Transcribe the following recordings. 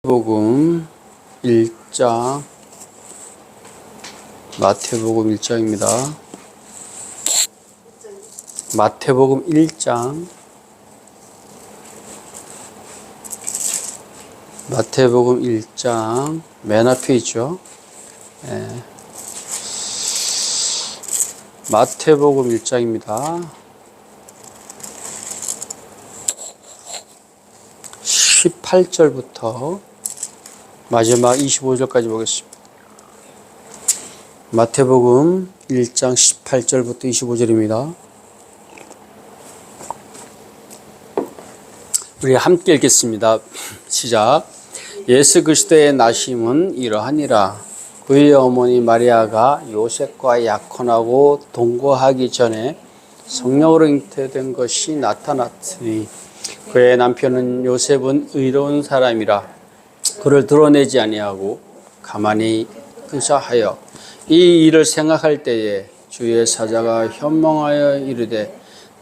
마태복음 1장, 마태복음 1장입니다. 마태복음 1장, 마태복음 1장, 맨 앞에 있죠. 마태복음 1장입니다. 18절부터 마지막 25절까지 보겠습니다. 마태복음 1장 18절부터 25절입니다. 우리 함께 읽겠습니다. 시작. 예수 그리스도의 나심은 이러하니라. 그의 어머니 마리아가 요셉과 약혼하고 동거하기 전에 성령으로 잉태된 것이 나타났으니 그의 남편은 요셉은 의로운 사람이라 그를 드러내지 아니하고 가만히 근사하여 이 일을 생각할 때에 주의 사자가 현몽하여 이르되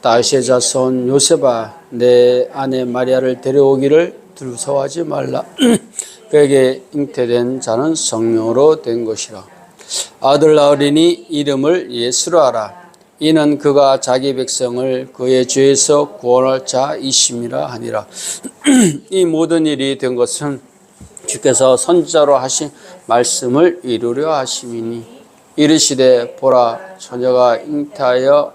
다윗의 자손 요셉아 내 아내 마리아를 데려오기를 두려워하지 말라. 그에게 잉태된 자는 성령으로 된 것이라. 아들 낳으리니 이름을 예수로 하라. 이는 그가 자기 백성을 그의 죄에서 구원할 자이심이라 하니라. 이 모든 일이 된 것은 주께서 선지자로 하신 말씀을 이루려 하심이니 이르시되 보라 처녀가 잉태하여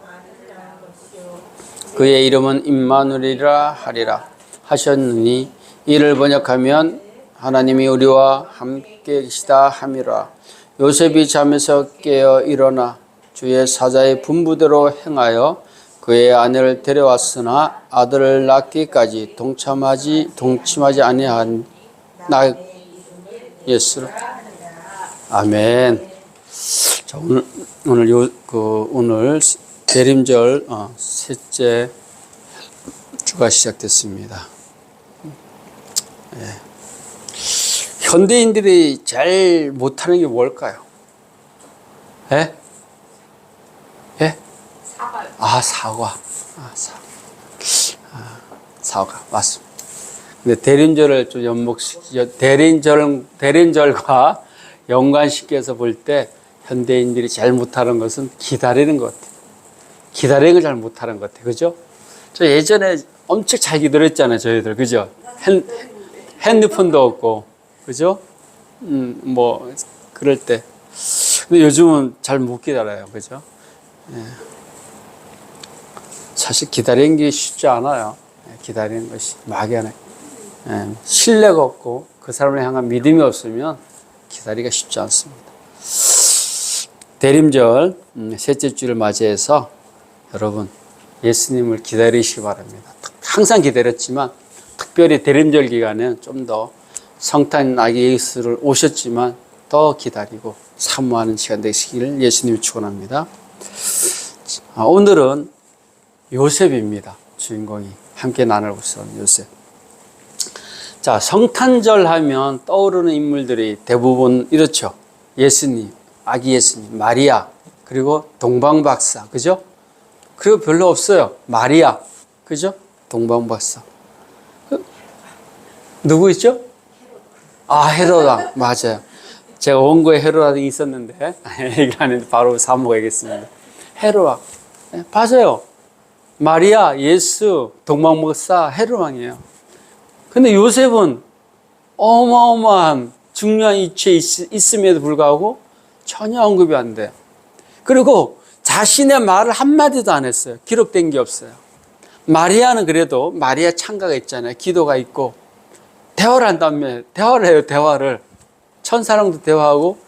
그의 이름은 임마누엘이라 하리라 하셨느니 이를 번역하면 하나님이 우리와 함께 계시다 함이라. 요셉이 잠에서 깨어 일어나 주의 사자의 분부대로 행하여 그의 아내를 데려왔으나 아들을 낳기까지 동침하지 아니한 나 예수로. 아멘. 자, 오늘 대림절 셋째 주가 시작됐습니다. 현대인들이 제일 못하는 게 뭘까요? 예? 사과요. 사과. 사과. 맞습니다. 근데 대림절을 좀 대림절과 연관시켜서 볼 때 현대인들이 제일 못하는 것은 기다리는 것 같아요. 기다리는 걸 잘 못하는 것 같아요. 그죠? 저 예전에 엄청 잘 기다렸잖아요. 저희들. 그죠? 핸드폰도 없고. 그죠? 그럴 때. 근데 요즘은 잘 못 기다려요. 그죠? 예. 사실 기다리는 게 쉽지 않아요. 기다리는 것이 막연해. 신뢰가 없고 그 사람을 향한 믿음이 없으면 기다리기가 쉽지 않습니다. 대림절 셋째 주를 맞이해서 여러분 예수님을 기다리시기 바랍니다. 항상 기다렸지만 특별히 대림절 기간은 좀 더 성탄 아기 예수를 오셨지만 더 기다리고 사모하는 시간 되시기를 예수님이 축원합니다. 오늘은 요셉입니다. 주인공이 함께 나누고 있는 요셉. 자, 성탄절 하면 떠오르는 인물들이 대부분 이렇죠. 예수님, 아기 예수님, 마리아, 그리고 동방박사, 그죠? 그리고 별로 없어요. 마리아, 그죠? 동방박사. 누구 있죠? 헤롯 왕, 맞아요. 제가 원고에 헤롯 왕이 있었는데, 얘기를 하는데 바로 사먹어야겠습니다. 헤롯 왕. 맞아요. 마리아, 예수, 동방박사, 헤롯 왕이에요. 근데 요셉은 어마어마한 중요한 위치에 있음에도 불구하고 전혀 언급이 안 돼요. 그리고 자신의 말을 한마디도 안 했어요. 기록된 게 없어요. 마리아는 그래도 마리아 창가가 있잖아요. 기도가 있고 대화를 한다면 대화를 해요. 대화를 천사랑도 대화하고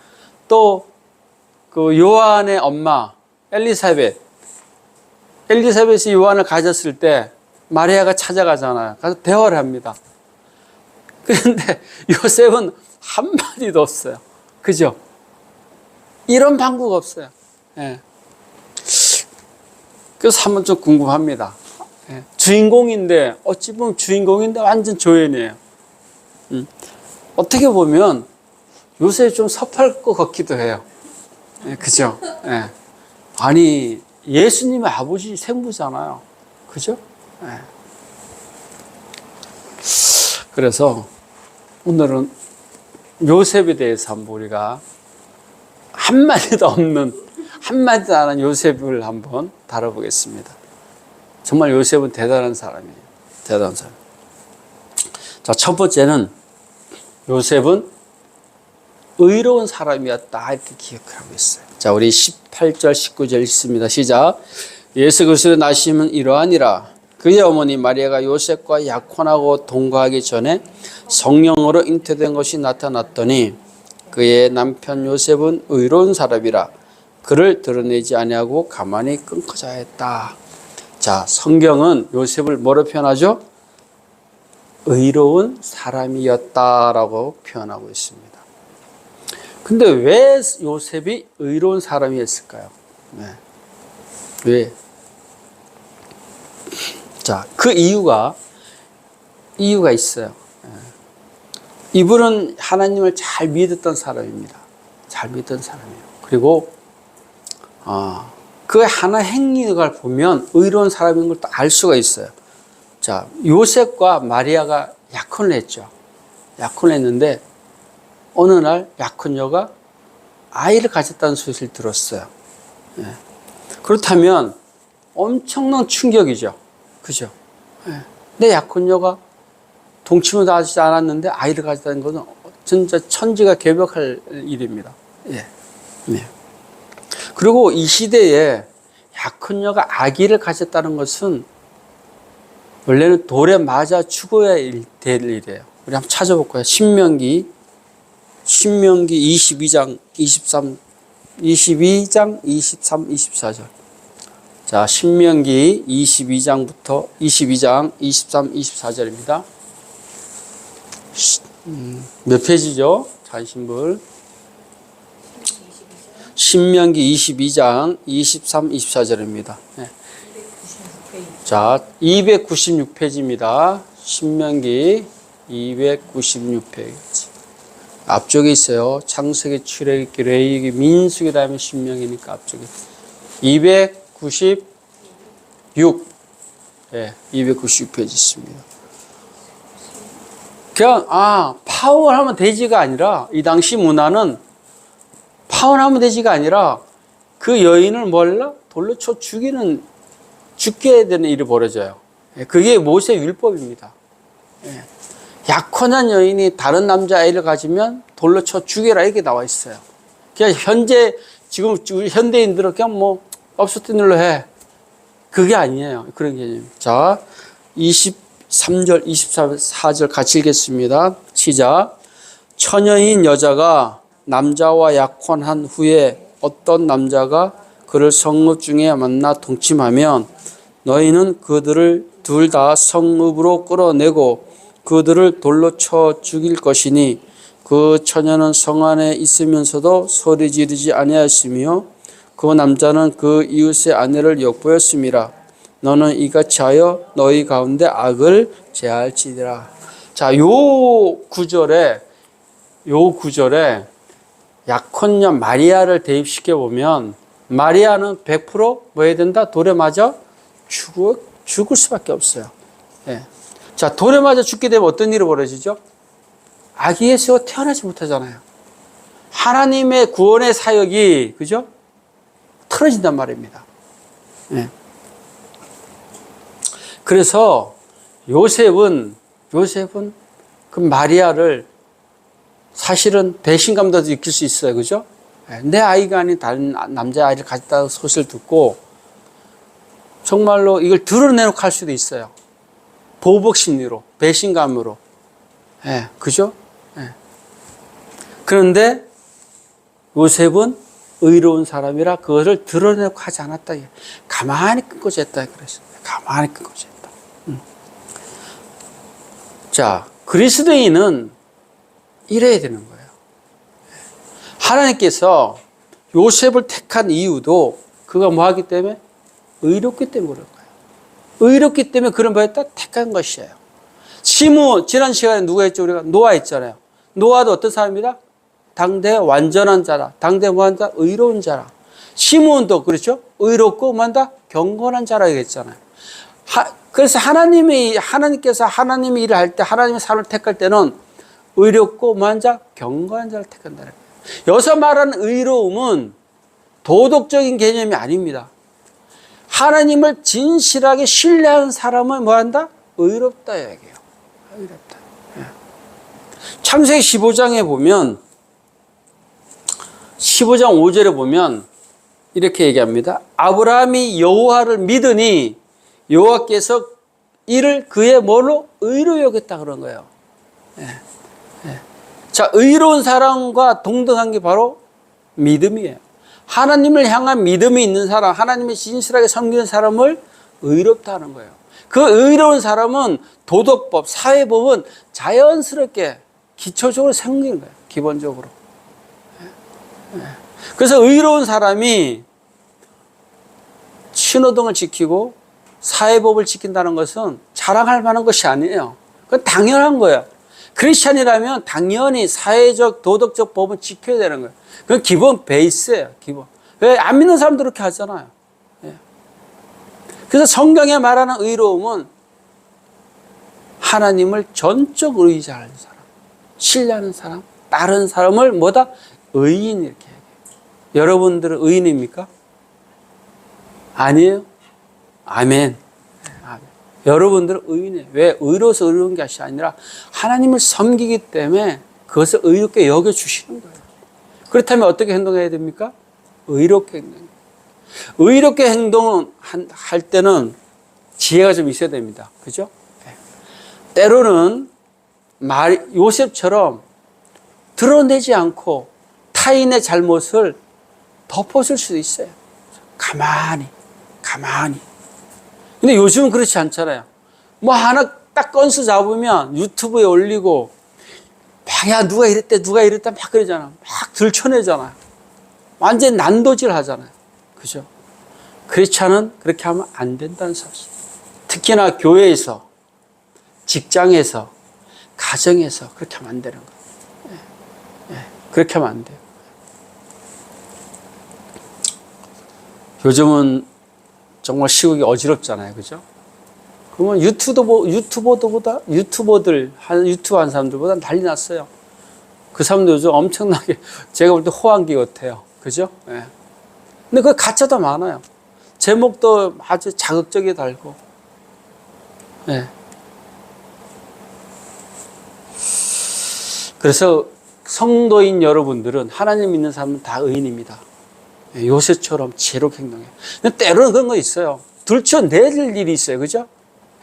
또 그 요한의 엄마 엘리사벳이 요한을 가졌을 때 마리아가 찾아가잖아요. 가서 대화를 합니다. 그런데 요셉은 한마디도 없어요. 그죠? 이런 방구가 없어요. 예. 그래서 한번 좀 궁금합니다. 예. 주인공인데, 어찌 보면 주인공인데 완전 조연이에요. 어떻게 보면 요셉이 좀 섭할 것 같기도 해요. 예. 그죠? 예. 아니, 예수님의 아버지 생부잖아요. 그죠? 예. 그래서 오늘은 요셉에 대해서 한번 우리가 한마디도 없는, 한마디도 안 한 요셉을 한번 다뤄보겠습니다. 정말 요셉은 대단한 사람이에요. 대단한 사람. 자, 첫 번째는 요셉은 의로운 사람이었다 이렇게 기억하고 있어요. 자, 우리 18절 19절 읽습니다. 시작. 예수 그리스도의 나심은 이러하니라. 그의 어머니 마리아가 요셉과 약혼하고 동거하기 전에 성령으로 잉태된 것이 나타났더니 그의 남편 요셉은 의로운 사람이라 그를 드러내지 아니하고 가만히 끊고자 했다. 자, 성경은 요셉을 뭐로 표현하죠? 의로운 사람이었다라고 표현하고 있습니다. 근데 왜 요셉이 의로운 사람이었을까요? 네. 왜? 자, 그 이유가 있어요. 이분은 하나님을 잘 믿었던 사람입니다. 잘 믿던 사람이에요. 그리고 그 하나 행위를 보면 의로운 사람인 걸 또 알 수가 있어요. 자, 요셉과 마리아가 약혼을 했죠. 약혼을 했는데 어느 날 약혼녀가 아이를 가졌다는 소식을 들었어요. 예. 그렇다면 엄청난 충격이죠. 그죠? 예. 내 약혼녀가 동침을 하지 않았는데 아이를 가졌다는 것은 진짜 천지가 개벽할 일입니다. 예. 네. 그리고 이 시대에 약혼녀가 아기를 가졌다는 것은 원래는 돌에 맞아 죽어야 될 일이에요. 우리 한번 찾아볼까요? 신명기 22장 23, 24절. 자, 신명기 22장부터 22장 23, 24절입니다. 몇 페이지죠? 잔신불. 신명기 22장 23, 24절입니다. 네. 자, 296페이지입니다. 신명기 296페이지. 앞쪽에 있어요. 창세기, 출애굽기, 레위기, 민수기 다음에 신명기니까 앞쪽에 296, 네, 296페이지 있습니다. 그냥 파혼하면 되지가 아니라 이 당시 문화는 파혼하면 되지가 아니라 그 여인을 돌로 쳐 죽게 되는 일이 벌어져요. 그게 모세 율법입니다. 약혼한 여인이 다른 남자아이를 가지면 돌로 쳐 죽여라 이렇게 나와 있어요. 그냥 지금 우리 현대인들은 그냥 없었던 일로 해. 그게 아니에요. 그런 개념. 자, 23절, 24절 같이 읽겠습니다. 시작. 처녀인 여자가 남자와 약혼한 후에 어떤 남자가 그를 성읍 중에 만나 동침하면 너희는 그들을 둘 다 성읍으로 끌어내고 그들을 돌로 쳐 죽일 것이니 그 처녀는 성 안에 있으면서도 소리 지르지 아니하였으며 그 남자는 그 이웃의 아내를 엿보였음이라. 너는 이같이 하여 너희 가운데 악을 제할지니라. 자, 요 구절에 약혼녀 마리아를 대입시켜 보면 마리아는 100% 뭐 해야 된다? 돌에 맞아 죽을 수밖에 없어요. 예. 자, 돌에 맞아 죽게 되면 어떤 일이 벌어지죠? 아기 예수가 태어나지 못하잖아요. 하나님의 구원의 사역이, 그죠? 틀어진단 말입니다. 예. 그래서 요셉은 그 마리아를 사실은 배신감도 느낄 수 있어요. 그죠? 내 아이가 아닌 다른 남자아이를 가졌다는 소식을 듣고 정말로 이걸 드러내놓고 할 수도 있어요. 보복 심리로, 배신감으로. 예, 그죠? 예. 그런데 요셉은 의로운 사람이라 그것을 드러내놓고 하지 않았다. 가만히 끊고자 했다. 그랬습니다. 가만히 끊고자 했다. 자, 그리스도인은 이래야 되는 거예요. 하나님께서 요셉을 택한 이유도 그가 뭐 하기 때문에? 의롭기 때문에 그런 거예요. 의롭기 때문에 그런 바에다 택한 것이에요. 지난 시간에 누가 했죠? 우리가 노아 했잖아요. 노아도 어떤 사람이다? 당대 완전한 자라. 당대 뭐한 자? 의로운 자라. 시므온도 그렇죠? 의롭고 뭐한다? 경건한 자라 했잖아요. 그래서 하나님께서 하나님의 일을 할 때, 하나님의 사람을 택할 때는 의롭고 뭐한 자? 경건한 자를 택한다는 거예요. 여기서 말하는 의로움은 도덕적인 개념이 아닙니다. 하나님을 진실하게 신뢰하는 사람을 뭐한다? 의롭다 이야기해요. 의롭다. 창세기 15장에 보면 15장 5절에 보면 이렇게 얘기합니다. 아브라함이 여호와를 믿으니 여호와께서 이를 그의 뭘로? 의로 여겼다 그런 거예요. 자, 의로운 사람과 동등한 게 바로 믿음이에요. 하나님을 향한 믿음이 있는 사람, 하나님을 진실하게 섬기는 사람을 의롭다 하는 거예요. 그 의로운 사람은 도덕법, 사회법은 자연스럽게 기초적으로 생기는 거예요. 기본적으로. 그래서 의로운 사람이 신호등을 지키고 사회법을 지킨다는 것은 자랑할 만한 것이 아니에요. 그건 당연한 거예요. 크리스찬이라면 당연히 사회적, 도덕적 법은 지켜야 되는 거예요. 그건 기본 베이스예요. 기본. 왜 안 믿는 사람도 그렇게 하잖아요. 그래서 성경에 말하는 의로움은 하나님을 전적으로 의지하는 사람, 신뢰하는 사람, 따르는 사람을 뭐다? 의인 이렇게 얘기해요. 여러분들은 의인입니까? 아니에요? 아멘. 여러분들은 의인이에요. 왜? 의로워서 의로운 것이 아니라 하나님을 섬기기 때문에 그것을 의롭게 여겨주시는 거예요. 그렇다면 어떻게 행동해야 됩니까? 의롭게 행동해요. 의롭게 행동할 때는 지혜가 좀 있어야 됩니다. 그죠? 때로는 요셉처럼 드러내지 않고 타인의 잘못을 덮어줄 수도 있어요. 가만히. 근데 요즘은 그렇지 않잖아요. 뭐 하나 딱 건수 잡으면 유튜브에 올리고 막, 야, 누가 이랬다 막 그러잖아. 막 들춰내잖아요. 완전 난도질 하잖아요. 그죠? 크리스찬은 그렇게 하면 안 된다는 사실. 특히나 교회에서, 직장에서, 가정에서 그렇게 하면 안 되는 거예요. 그렇게 하면 안 돼요. 요즘은 정말 시국이 어지럽잖아요. 그죠? 그러면 유튜브 한 사람들보다 난리 났어요. 그 사람들 요즘 엄청나게 제가 볼 때 호황기 같아요. 그죠? 예. 근데 그 가짜도 많아요. 제목도 아주 자극적이게 달고. 예. 그래서 성도인 여러분들은 하나님 믿는 사람은 다 의인입니다. 요새처럼 지혜롭게 행동해요. 근데 때로는 그런 거 있어요. 들춰낼 일이 있어요. 그죠?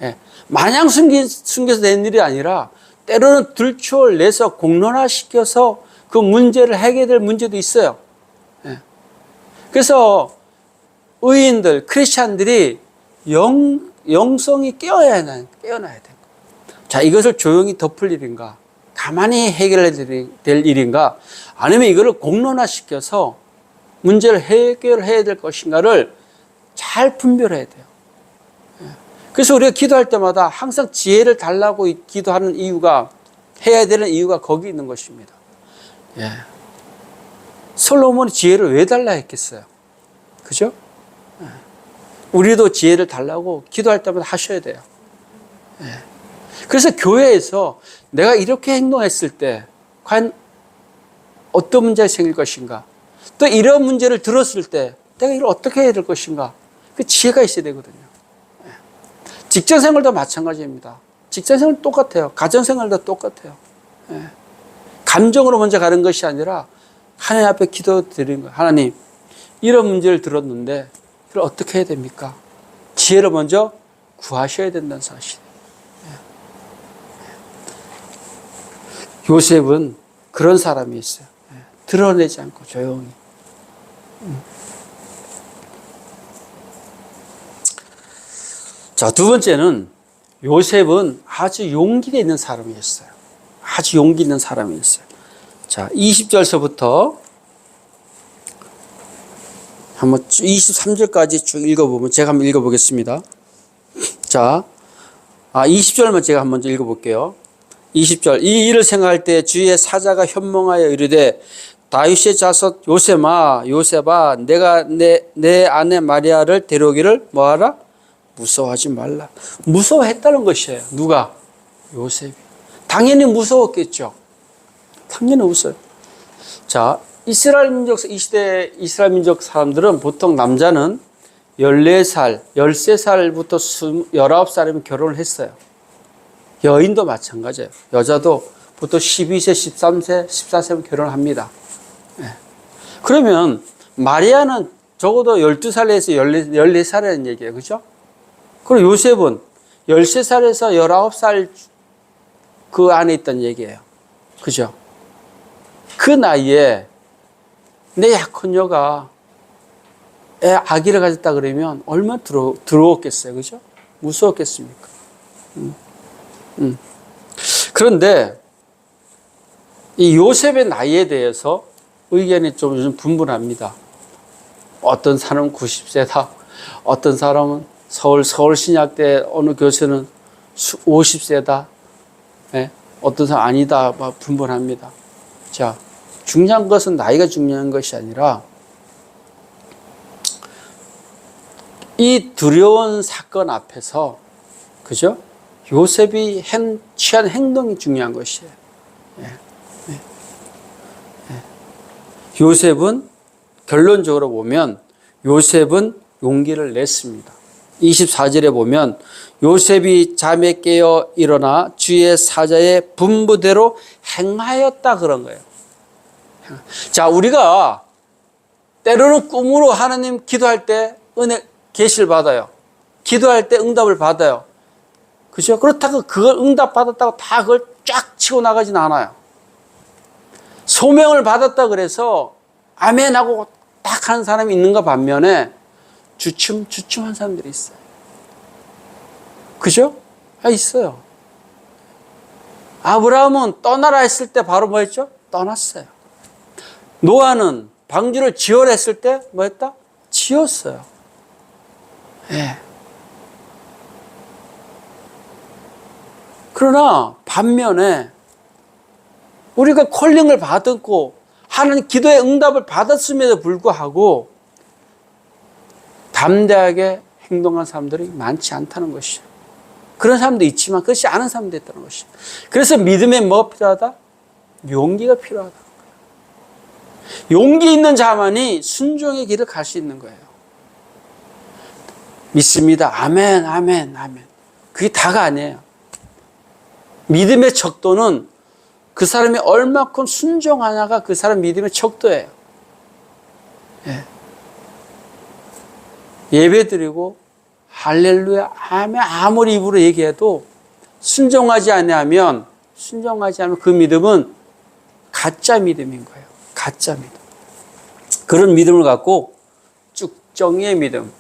예. 마냥 숨겨서 낸 일이 아니라 때로는 들춰내서 공론화시켜서 그 문제를 해결될 문제도 있어요. 예. 그래서 의인들, 크리스찬들이 영성이 깨어나야 돼요. 자, 이것을 조용히 덮을 일인가? 가만히 해결해야 될 일인가? 아니면 이거를 공론화시켜서 문제를 해결해야 될 것인가를 잘 분별해야 돼요. 그래서 우리가 기도할 때마다 항상 지혜를 달라고 기도하는 이유가, 해야 되는 이유가 거기 있는 것입니다. 예. 솔로몬이 지혜를 왜 달라 했겠어요? 그죠? 예. 우리도 지혜를 달라고 기도할 때마다 하셔야 돼요. 예. 그래서 교회에서 내가 이렇게 행동했을 때 과연 어떤 문제가 생길 것인가? 또 이런 문제를 들었을 때 내가 이걸 어떻게 해야 될 것인가? 그 지혜가 있어야 되거든요. 직장생활도 마찬가지입니다. 직장생활 똑같아요. 가정생활도 똑같아요. 감정으로 먼저 가는 것이 아니라 하나님 앞에 기도 드리는 거예요. 하나님, 이런 문제를 들었는데 이걸 어떻게 해야 됩니까? 지혜를 먼저 구하셔야 된다는 사실. 요셉은 그런 사람이었어요. 드러내지 않고 조용히. 자, 두 번째는 요셉은 아주 용기가 있는 사람이었어요. 아주 용기 있는 사람이었어요. 자, 20절서부터 한번 23절까지 쭉 읽어보면 제가 한번 읽어보겠습니다. 자, 20절만 제가 한번 먼저 읽어볼게요. 20절. 이 일을 생각할 때 주의 사자가 현몽하여 이르되 다윗의 자손 요셉아 내가 내 아내 마리아를 데려오기를 뭐하라? 무서워하지 말라. 무서워했다는 것이에요. 누가? 요셉이. 당연히 무서웠겠죠. 당연히 없어요. 자, 이스라엘 민족, 이 시대 이스라엘 민족 사람들은 보통 남자는 14살, 13살부터 19살이면 결혼을 했어요. 여인도 마찬가지예요. 여자도 보통 12세, 13세, 14세면 결혼을 합니다. 예. 그러면 마리아는 적어도 12살에서 14살이라는 얘기예요. 그죠? 그리고 요셉은 13살에서 19살 그 안에 있다는 얘기예요. 그죠? 그 나이에 내 약혼 여가 아기를 가졌다 그러면 얼마나 두려웠겠어요. 그죠? 무서웠겠습니까? 그런데 이 요셉의 나이에 대해서 의견이 좀 요즘 분분합니다. 어떤 사람은 90세다. 어떤 사람은 서울신약대 어느 교수는 50세다. 네? 어떤 사람 아니다. 막 분분합니다. 자, 중요한 것은 나이가 중요한 것이 아니라 이 두려운 사건 앞에서, 그죠? 요셉이 취한 행동이 중요한 것이에요. 예. 예. 예. 요셉은 결론적으로 보면 요셉은 용기를 냈습니다. 24절에 보면 요셉이 잠에 깨어 일어나 주의 사자의 분부대로 행하였다 그런 거예요. 자, 우리가 때로는 꿈으로 하나님 기도할 때 은혜 계시를 받아요. 기도할 때 응답을 받아요. 그죠? 그렇다고 그걸 응답 받았다고 다 그걸 쫙 치고 나가진 않아요. 소명을 받았다 그래서 아멘 하고 딱 하는 사람이 있는가 반면에 주춤한 사람들이 있어요. 그죠? 있어요. 아브라함은 떠나라 했을 때 바로 뭐 했죠? 떠났어요. 노아는 방주를 지으라 했을 때 뭐 했다? 지었어요. 예. 그러나 반면에 우리가 콜링을 받았고 하나님 기도의 응답을 받았음에도 불구하고 담대하게 행동한 사람들이 많지 않다는 것이죠. 그런 사람도 있지만 그렇지 않은 사람도 있다는 것이죠. 그래서 믿음에 뭐가 필요하다? 용기가 필요하다. 용기 있는 자만이 순종의 길을 갈 수 있는 거예요. 믿습니다. 아멘, 아멘, 아멘. 그게 다가 아니에요. 믿음의 척도는 그 사람이 얼마큼 순종하냐가 그 사람 믿음의 척도예요. 예. 예배 드리고 할렐루야, 아멘 아무리 입으로 얘기해도 순종하지 않으면 그 믿음은 가짜 믿음인 거예요. 가짜 믿음. 그런 믿음을 갖고 쭉정이의 믿음,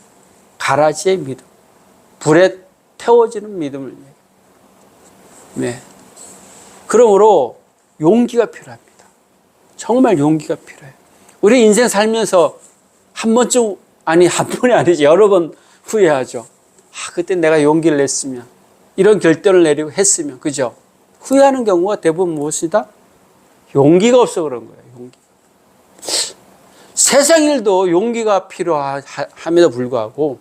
가라지의 믿음, 불에 태워지는 믿음을 얘기해요. 네. 그러므로 용기가 필요합니다. 정말 용기가 필요해요. 우리 인생 살면서 한 번쯤, 한 번이 아니지 여러 번 후회하죠. 그때 내가 용기를 냈으면, 이런 결단을 내리고 했으면, 그죠? 후회하는 경우가 대부분 무엇이다? 용기가 없어 그런 거예요. 용기. 세상 일도 용기가 필요함에도 불구하고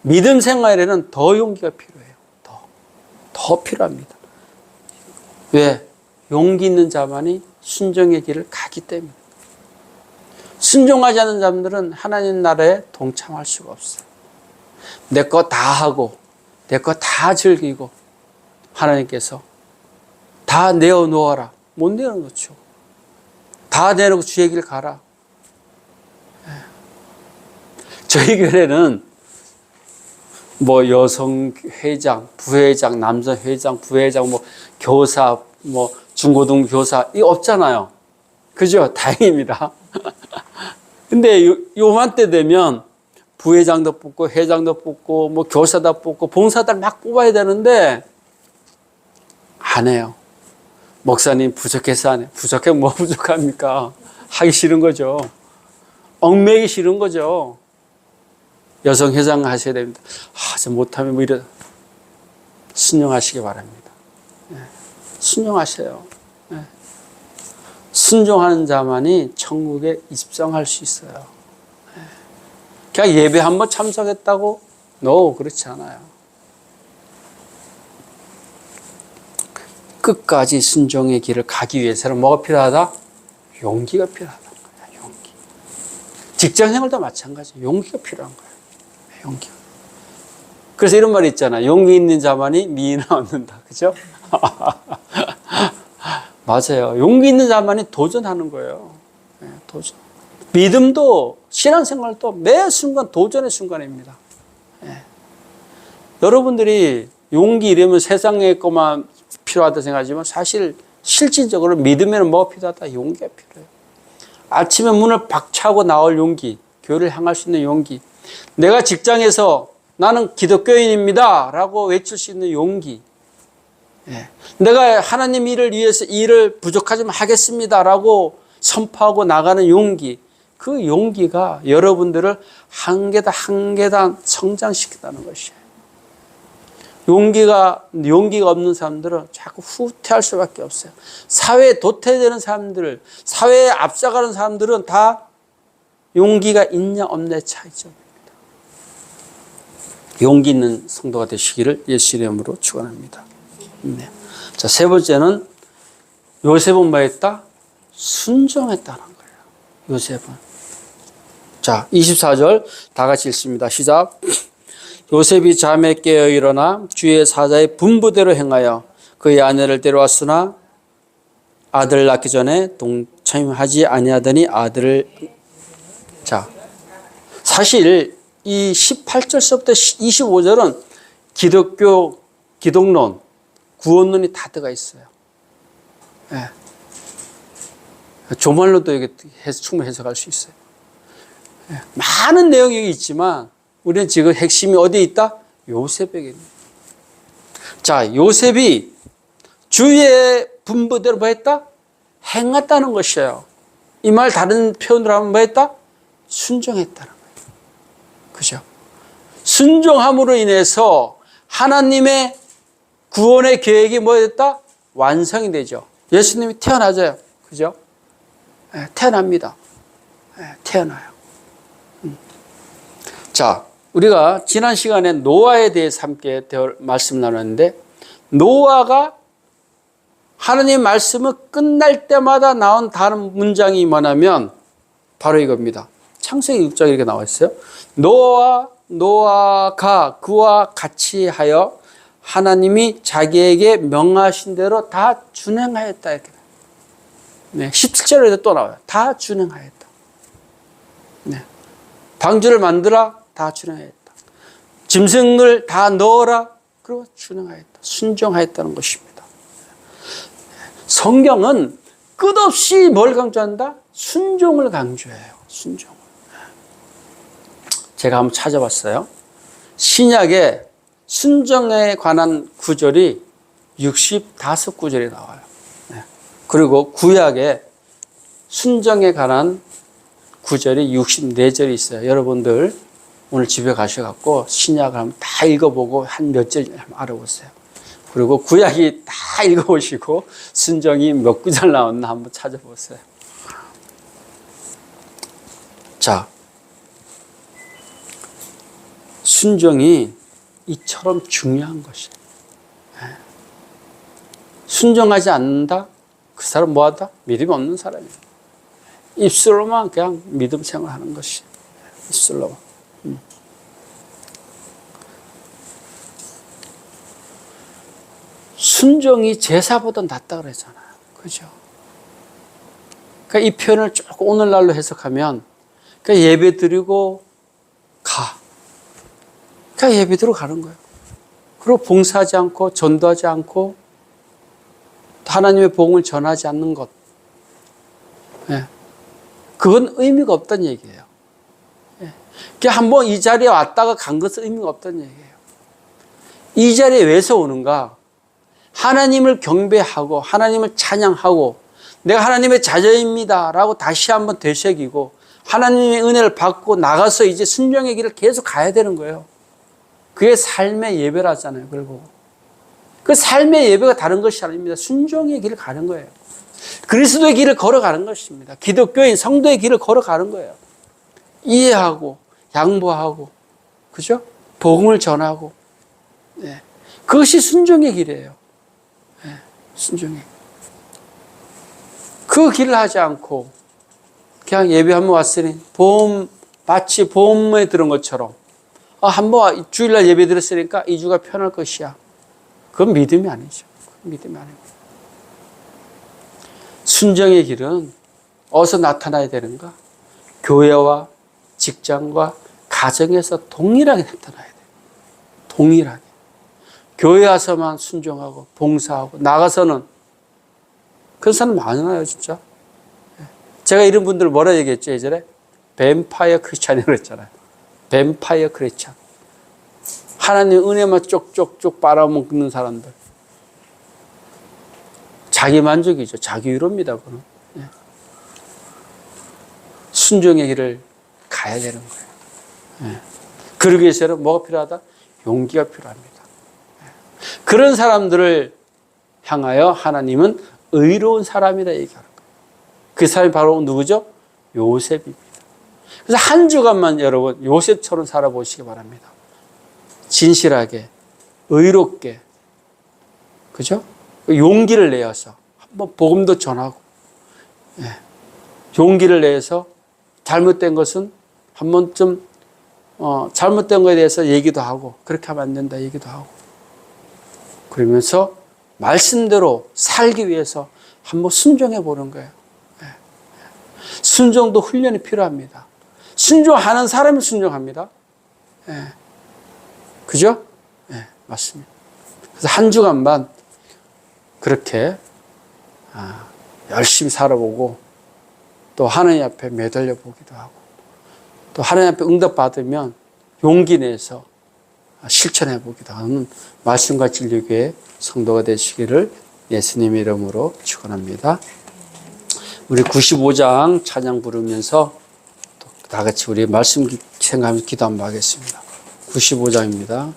믿음 생활에는 더 용기가 필요해요. 더 필요합니다. 왜? 용기 있는 자만이 순종의 길을 가기 때문에. 순종하지 않는 사람들은 하나님 나라에 동참할 수가 없어요. 내 거 다 하고 내 거 다 즐기고 하나님께서 다 내어놓아라. 못 내어놓죠. 다 내놓고 주의 길 가라. 저희 교회는 뭐 여성 회장, 부회장, 남성 회장, 부회장, 뭐 교사, 뭐 중고등 교사 이 없잖아요. 그죠? 다행입니다. 근데 요맘때 되면 부회장도 뽑고 회장도 뽑고 뭐 교사도 뽑고 봉사들 막 뽑아야 되는데 안 해요. 목사님 부족해서 안 해. 부족해 뭐 부족합니까? 하기 싫은 거죠. 얽매이기 싫은 거죠. 여성 회장 하셔야 됩니다. 저 못하면 뭐 이래. 순종하시기 바랍니다. 네. 순종하세요. 네. 순종하는 자만이 천국에 입성할 수 있어요. 네. 그냥 예배 한번 참석했다고? No, 그렇지 않아요. 끝까지 순종의 길을 가기 위해서는 뭐가 필요하다? 용기가 필요하다. 용기. 직장 생활도 마찬가지예요. 용기가 필요한 거예요. 용기가. 그래서 이런 말이 있잖아. 용기 있는 자만이 미인을 얻는다. 그죠? 맞아요. 용기 있는 자만이 도전하는 거예요. 네, 도전. 믿음도 신앙생활도 매 순간 도전의 순간입니다. 네. 여러분들이 용기 이러면 세상의 것만 필요하다 생각하지만 사실 실질적으로 믿음에는 뭐가 필요하다? 용기가 필요해요. 아침에 문을 박차고 나올 용기, 교회를 향할 수 있는 용기, 내가 직장에서 나는 기독교인입니다 라고 외칠 수 있는 용기, 내가 하나님 일을 위해서 일을 부족하지만 하겠습니다 라고 선포하고 나가는 용기, 그 용기가 여러분들을 한 계단 한 계단 성장시킨다는 것이에요. 용기가 없는 사람들은 자꾸 후퇴할 수밖에 없어요. 사회에 도태되는 사람들, 사회에 앞서가는 사람들은 다 용기가 있냐 없냐의 차이점입니다. 용기 있는 성도가 되시기를 예수 이름으로 축원합니다. 네. 자, 세 번째는 요셉은 뭐 했다? 순종했다는 거예요. 요셉은. 자, 24절 다 같이 읽습니다. 시작. 요셉이 잠에 깨어 일어나 주의 사자의 분부대로 행하여 그의 아내를 데려왔으나 아들을 낳기 전에 동참하지 아니하더니 아들을. 자, 사실 이 18절서부터 25절은 기독교 기독론, 구원론이 다 들어가 있어요. 네. 조말로도 이게 충분히 해석할 수 있어요. 네. 많은 내용이 있지만 우리는 지금 핵심이 어디에 있다? 요셉에게 있습니다. 자, 요셉이 주의 분부대로 뭐 했다? 행했다는 것이에요. 이 말 다른 표현으로 하면 뭐 했다? 순종했다는 거예요. 그죠? 순종함으로 인해서 하나님의 구원의 계획이 뭐 됐다? 완성이 되죠. 예수님이 태어나죠. 그죠? 네, 태어납니다. 네, 태어나요. 자, 우리가 지난 시간에 노아에 대해서 함께 말씀 나눴는데, 노아가 하나님의 말씀을 끝날 때마다 나온 다른 문장이 뭐냐면 바로 이겁니다. 창세기 6장에 이렇게 나와 있어요. 노아가 그와 같이 하여 하나님이 자기에게 명하신 대로 다 준행하였다. 이렇게. 네, 17절에도 또 나와요. 다 준행하였다. 네. 방주를 만들어 다 준행하였다. 짐승을 다 넣어라. 그리고 준행하였다. 순종하였다는 것입니다. 성경은 끝없이 뭘 강조한다? 순종을 강조해요. 순종을. 제가 한번 찾아봤어요. 신약에 순종에 관한 구절이 65구절이 나와요. 그리고 구약에 순종에 관한 구절이 64절이 있어요. 여러분들 오늘 집에 가셔갖고 신약을 한번 다 읽어보고 한 몇 절 알아보세요. 그리고 구약이 다 읽어보시고 순종이 몇 구절 나왔나 한번 찾아보세요. 자, 순종이 이처럼 중요한 것이에요. 순종하지 않는다? 그 사람 뭐하다? 믿음이 없는 사람이에요. 입술로만 그냥 믿음 생활하는 것이. 입술로만. 순종이 제사보다 낫다 그러잖아요. 그죠? 그러니까 이 표현을 조금 오늘날로 해석하면, 그러니까 예배 드리고 가. 그러니까 예배 드리고 가는 거예요. 그리고 봉사하지 않고 전도하지 않고 하나님의 복음을 전하지 않는 것. 네. 그건 의미가 없다는 얘기예요. 네. 그러니까 한번 이 자리에 왔다가 간 것은 의미가 없다는 얘기예요. 이 자리에 왜서 오는가? 하나님을 경배하고 하나님을 찬양하고 내가 하나님의 자녀입니다 라고 다시 한번 되새기고 하나님의 은혜를 받고 나가서 이제 순종의 길을 계속 가야 되는 거예요. 그게 삶의 예배라잖아요. 그리고 그 삶의 예배가 다른 것이 아닙니다. 순종의 길을 가는 거예요. 그리스도의 길을 걸어가는 것입니다. 기독교인 성도의 길을 걸어가는 거예요. 이해하고 양보하고 그죠? 복음을 전하고. 네. 그것이 순종의 길이에요. 네. 순종의 그 길을 하지 않고 그냥 예배 한번 왔으니 마치 봄에 들은 것처럼 한번 주일날 예배 드렸으니까 2주가 편할 것이야. 그건 믿음이 아니죠. 그건 믿음이 아니고. 순종의 길은 어디서 나타나야 되는가? 교회와 직장과 가정에서 동일하게 나타나야 돼요. 동일하게. 교회 와서만 순종하고 봉사하고 나가서는 그런 사람 많아요, 진짜. 제가 이런 분들 뭐라 얘기했죠, 예전에? 뱀파이어 크리스찬이라고 했잖아요. 뱀파이어 크리스찬. 하나님 은혜만 쪽쪽쪽 빨아먹는 사람들. 자기 만족이죠. 자기 위로입니다, 그건. 순종의 길을 가야 되는 거예요. 그러기 위해서는 뭐가 필요하다? 용기가 필요합니다. 그런 사람들을 향하여 하나님은 의로운 사람이라 얘기하는 거예요. 그 사람이 바로 누구죠? 요셉입니다. 그래서 한 주간만 여러분 요셉처럼 살아보시기 바랍니다. 진실하게, 의롭게, 그죠? 용기를 내어서 한번 복음도 전하고, 용기를 내서 잘못된 것은 한 번쯤 잘못된 것에 대해서 얘기도 하고 그렇게 하면 안 된다 얘기도 하고 그러면서 말씀대로 살기 위해서 한번 순종해 보는 거예요. 순종도 훈련이 필요합니다. 순종하는 사람이 순종합니다. 그죠? 맞습니다. 그래서 한 주간만 그렇게 열심히 살아보고 또 하나님 앞에 매달려 보기도 하고 또 하나님 앞에 응답받으면 용기 내서 실천해 보기도 하는 말씀과 진리교회 성도가 되시기를 예수님의 이름으로 축원합니다. 우리 95장 찬양 부르면서 또 다 같이 우리 말씀 생각하면서 기도 한번 하겠습니다. 95장입니다.